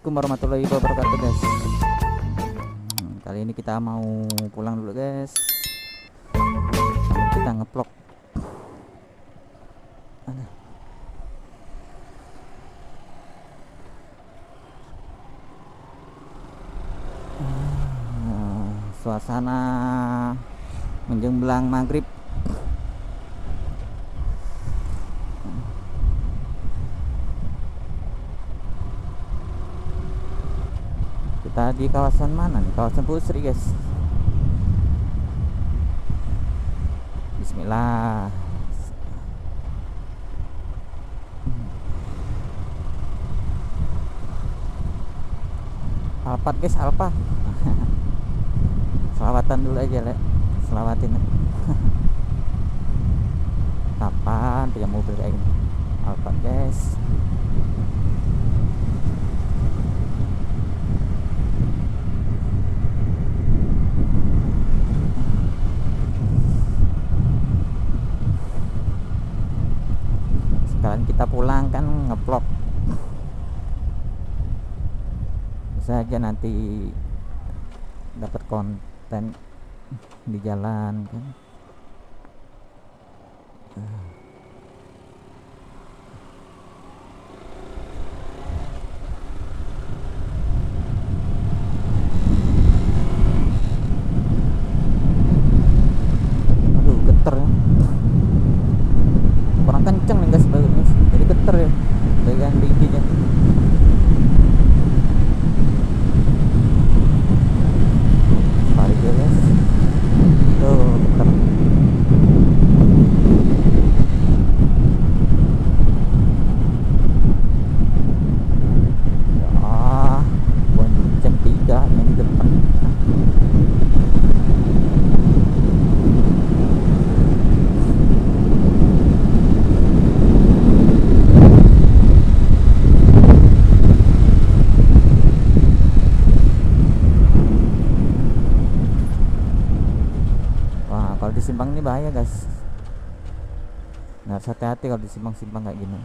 Assalamualaikum warahmatullahi wabarakatuh guys. Kali ini kita mau pulang dulu guys. Kita ngeplok. Suasana menjelang maghrib. Kita di kawasan mana nih? Kawasan Pusri guys. Bismillah. Alpat guys, Alpa. Selawatan dulu aja le. Selawatin. Kapan punya mobil kayak gini? Alpat guys. Sekarang kita pulang kan ngeplok. Bisa aja nanti dapat konten di jalan kan. Aduh geter ya, kurang kenceng nih guys bagian, jadi geter ya bagian giginya. Balik ya guys, tuh geter. Ya bonceng 3 yang di depan. Kalau di simpang ini bahaya guys, harus hati-hati kalau di simpang-simpang kayak gini.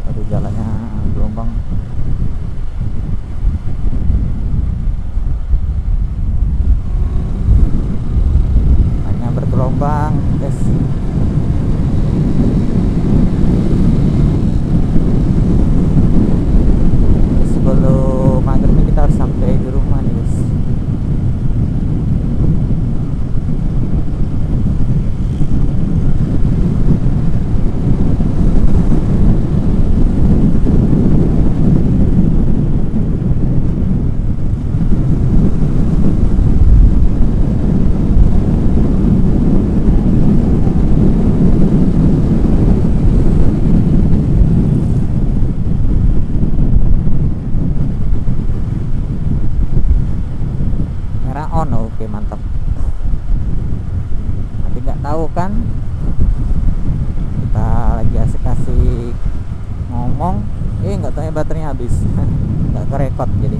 Aduh jalannya gelombang. Hanya bergelombang guys. Sebelum maghrib ini kita harus sampai di rumah nih guys. On, oke mantap. Tapi nggak tahu kan, kita lagi asik-asik ngomong, nggak tahu ya baterainya habis. Nggak kerekod jadi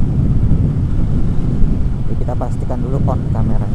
kita pastikan dulu on kameranya.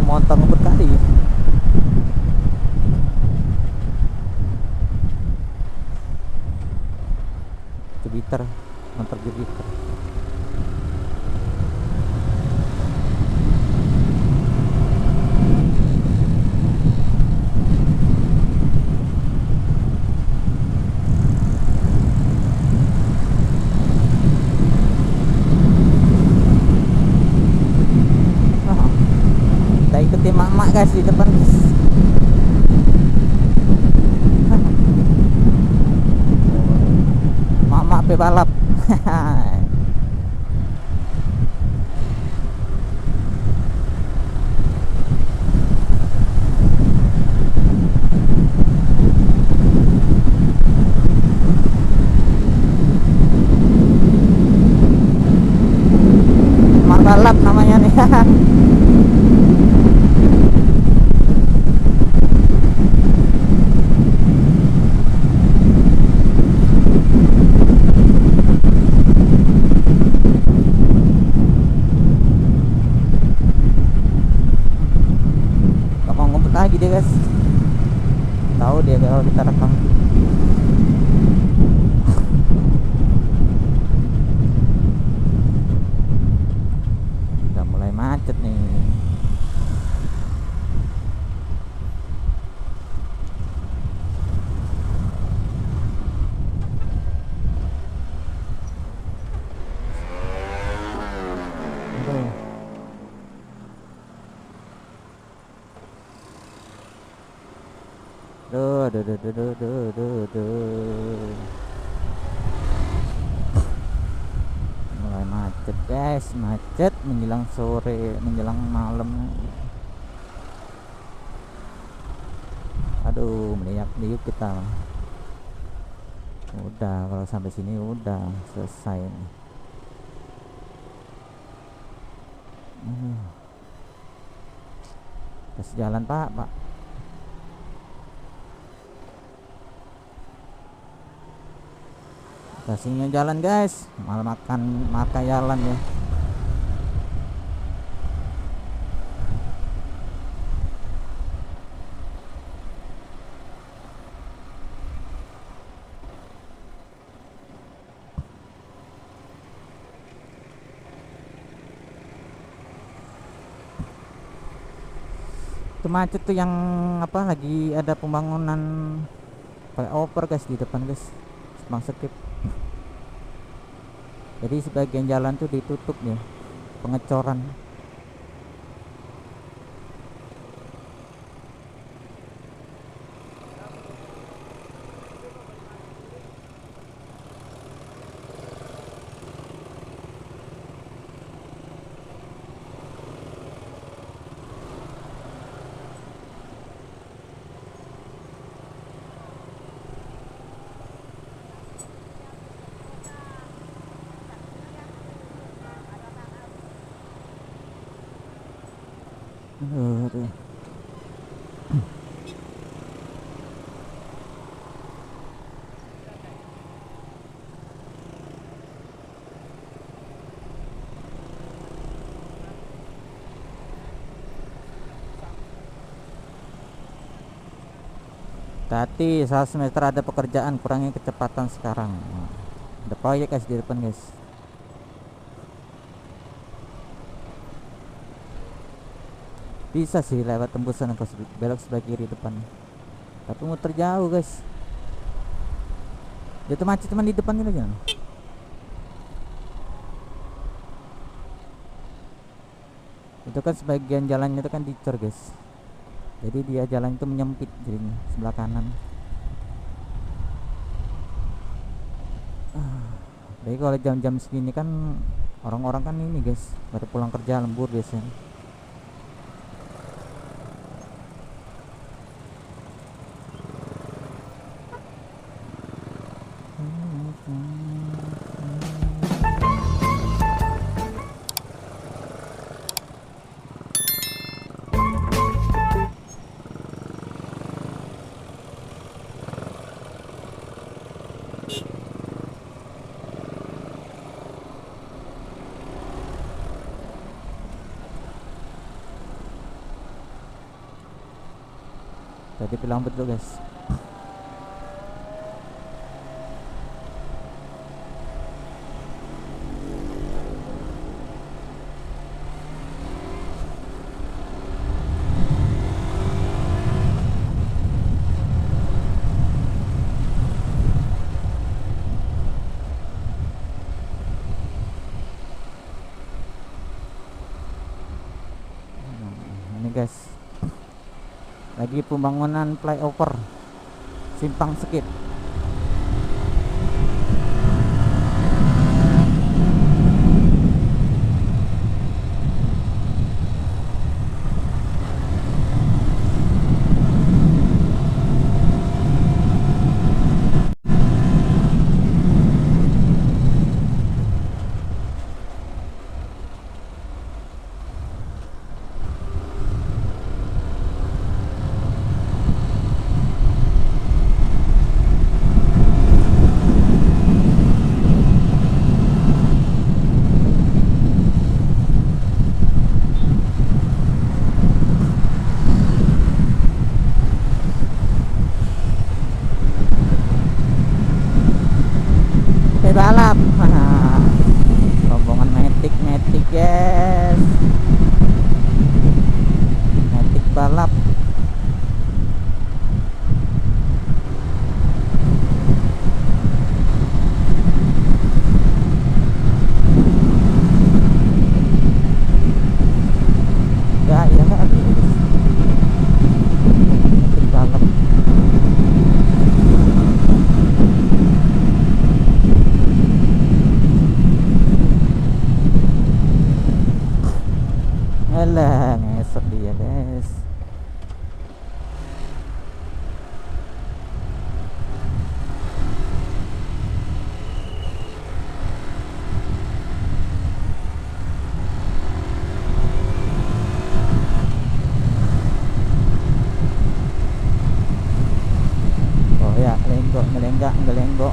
motor ngebut kali. Jupiter, motor Jupiter. Kita ikuti mak-mak guys di depan. Mak-mak pebalap. Mak balap namanya nih. Lagi dia guys, tahu dia kalau kita rekam. Udah mulai macet nih. Mulai macet guys, macet menjelang sore, menjelang malam. Aduh, meliuk kita. Udah, kalau sampai sini udah selesai nih. Kasih jalan pak. Kasihnya jalan guys, malah makan jalan ya. Itu macet tuh yang apa, lagi ada pembangunan flyover guys di depan guys, Bang Skip. Jadi sebagian jalan tuh ditutup ya, pengecoran. Aduh. Tati saat semester ada pekerjaan, kurangi kecepatan sekarang. Nah, ada proyek guys di depan guys. Bisa sih lewat tembusan, kalau belok sebelah kiri depan, tapi muter jauh guys. Dia tuh macet cuma di depan gitu aja. Itu kan sebagian jalannya itu kan dicor guys, jadi dia jalan itu menyempit jadinya sebelah kanan. Jadi kalau jam-jam segini kan orang-orang kan ini guys baru pulang kerja lembur biasanya. Berarti lambat dulu guys. Ini guys, lagi pembangunan flyover Simpang Sekit. Balap rombongan metik guys, metik balap. Ya nggak habis metik balap. Alah, ngesot dia guys. Oh ya, ngelenggok.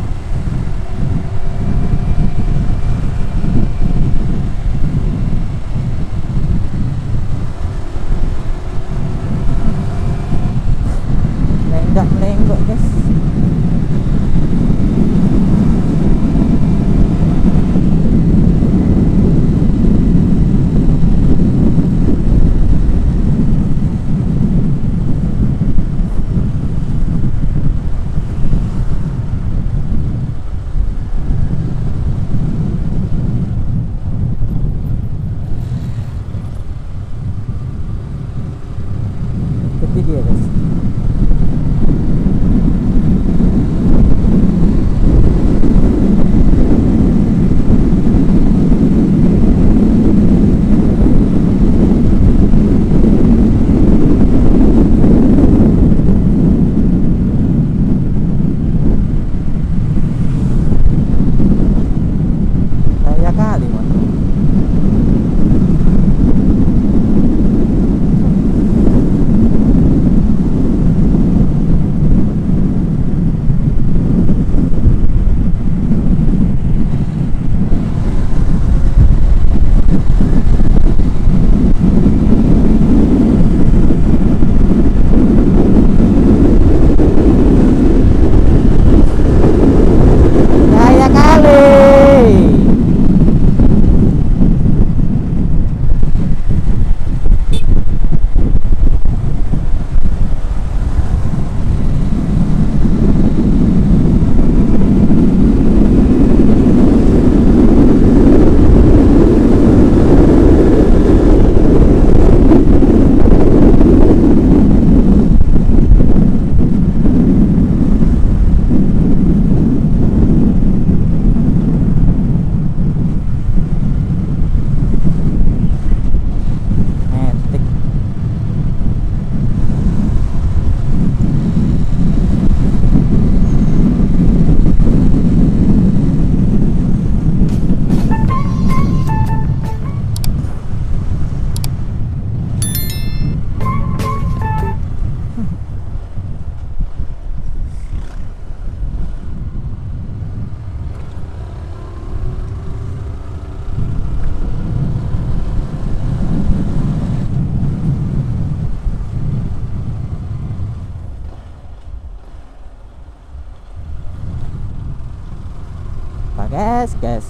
gas.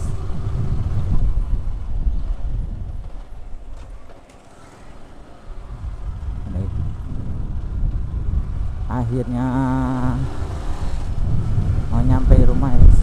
Baik. Akhirnya mau nyampe rumah guys.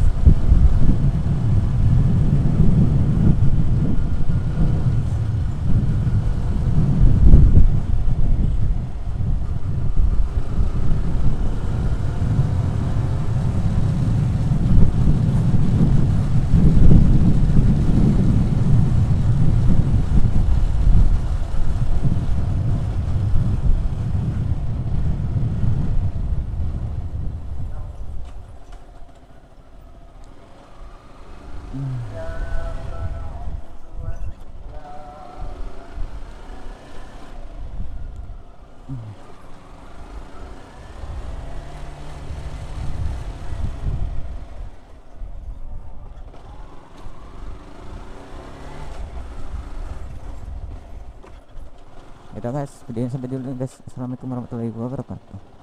Udah guys, videonya sampai dulu guys. Assalamualaikum warahmatullahi wabarakatuh.